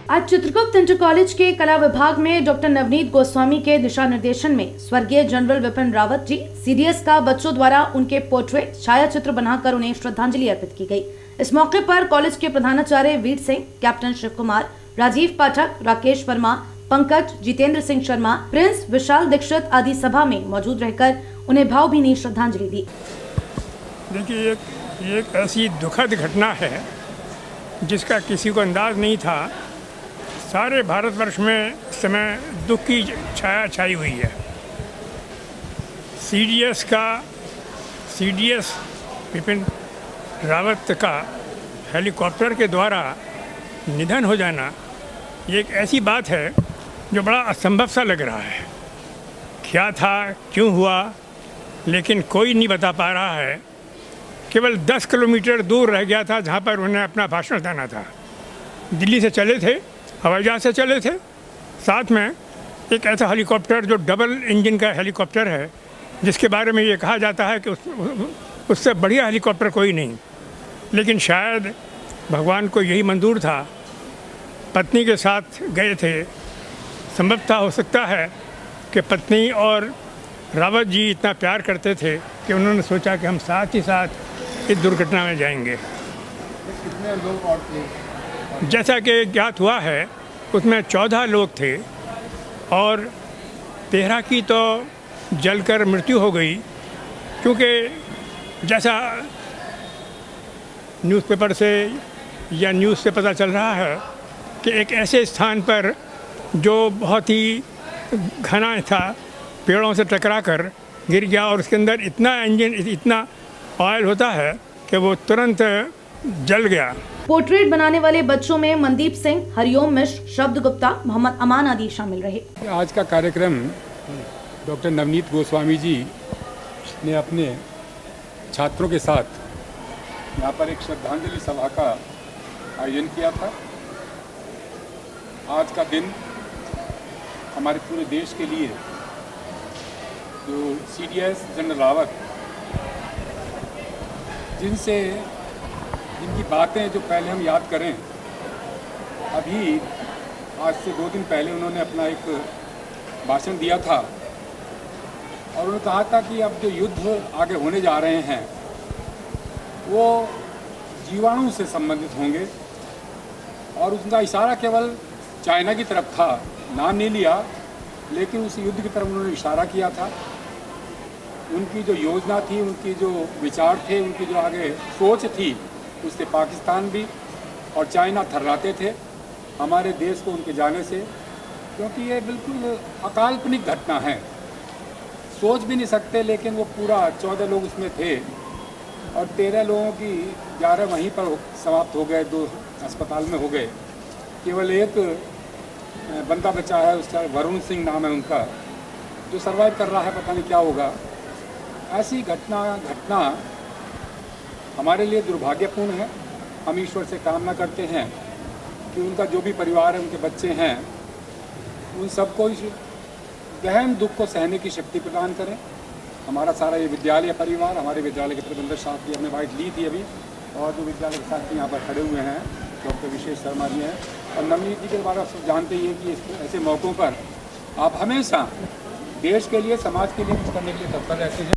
आज Chitragupta inter college के कला विभाग में डॉक्टर नवनीत गोस्वामी के दिशा निर्देशन में स्वर्गीय जनरल विपिन रावत जी सीडीएस का बच्चों द्वारा उनके पोर्ट्रेट छायाचित्र बनाकर उन्हें श्रद्धांजलि अर्पित की गई। इस मौके पर कॉलेज के प्रधानाचार्य वीर सिंह, कैप्टन शिव कुमार, राजीव पाठक, राकेश वर्मा, पंकज, जितेंद्र सिंह शर्मा, प्रिंस, विशाल दीक्षित आदि सभा में मौजूद रहकर उन्हें भावभीनी श्रद्धांजलि दी। देखिए, एक ऐसी दुखद घटना है जिसका किसी को अंदाज नहीं था। सारे भारतवर्ष में इस समय दुख की छाया छाई हुई है। सीडीएस विपिन रावत का हेलीकॉप्टर के द्वारा निधन हो जाना ये एक ऐसी बात है जो बड़ा असंभव सा लग रहा है। क्या था, क्यों हुआ, लेकिन कोई नहीं बता पा रहा है। केवल 10 किलोमीटर दूर रह गया था जहाँ पर उन्हें अपना भाषण देना था। दिल्ली से चले थे, हवाई जहाज़ से चले थे, साथ में एक ऐसा हेलीकॉप्टर जो डबल इंजन का हेलीकॉप्टर है, जिसके बारे में ये कहा जाता है कि उससे बढ़िया हेलीकॉप्टर कोई नहीं। लेकिन शायद भगवान को यही मंजूर था। पत्नी के साथ गए थे। संभवतः हो सकता है कि पत्नी और रावत जी इतना प्यार करते थे कि उन्होंने सोचा कि हम साथ ही साथ इस दुर्घटना में जाएंगे। कितने लोग और थे? जैसा कि ज्ञात हुआ है उसमें 14 लोग थे और 13 की तो जलकर मृत्यु हो गई, क्योंकि जैसा न्यूज़पेपर से या न्यूज़ से पता चल रहा है कि एक ऐसे स्थान पर जो बहुत ही घना था, पेड़ों से टकराकर गिर गया और उसके अंदर इतना ऑयल होता है कि वो तुरंत जल गया। पोर्ट्रेट बनाने वाले बच्चों में मनदीप सिंह, हरिओम मिश्र, शब्द गुप्ता, मोहम्मद अमान आदि शामिल रहे। आज का कार्यक्रम डॉक्टर नवनीत गोस्वामी जी ने अपने छात्रों के साथ यहाँ पर एक श्रद्धांजलि सभा का आयोजन किया था। आज का दिन हमारे पूरे देश के लिए जो सीडीएस जनरल रावत, जिनकी बातें जो पहले हम याद करें, अभी आज से 2 दिन पहले उन्होंने अपना एक भाषण दिया था और उन्होंने कहा था कि अब जो युद्ध आगे होने जा रहे हैं वो जीवाणु से संबंधित होंगे, और उनका इशारा केवल चाइना की तरफ था, नाम नहीं लिया, लेकिन उस युद्ध की तरफ उन्होंने इशारा किया था। उनकी जो योजना थी, उनकी जो विचार थे, उनकी जो आगे सोच थी, उससे पाकिस्तान भी और चाइना थर्राते थे हमारे देश को उनके जाने से, क्योंकि ये बिल्कुल अकाल्पनिक घटना है, सोच भी नहीं सकते। लेकिन वो पूरा 14 लोग उसमें थे और 13 लोगों की 11 वहीं पर समाप्त हो गए, 2 अस्पताल में हो गए। केवल एक बंदा बचा है, उसका वरुण सिंह नाम है उनका, जो सर्वाइव कर रहा है, पता नहीं क्या होगा। ऐसी घटना हमारे लिए दुर्भाग्यपूर्ण है। हम ईश्वर से कामना करते हैं कि उनका जो भी परिवार है, उनके बच्चे हैं, उन सबको इस गहन दुख को सहने की शक्ति प्रदान करें। हमारा सारा ये विद्यालय परिवार, हमारे विद्यालय के प्रबंधक साथी, हमने बाइट ली थी अभी, और जो विद्यालय के साथी यहाँ पर खड़े हुए हैं, डॉक्टर विशेष शर्मा जी हैं, और नवनीत जी के बारे में आप सब जानते ही हैं कि ऐसे मौक़ों पर आप हमेशा देश के लिए, समाज के लिए कुछ करने के लिए तत्पर रहते हैं।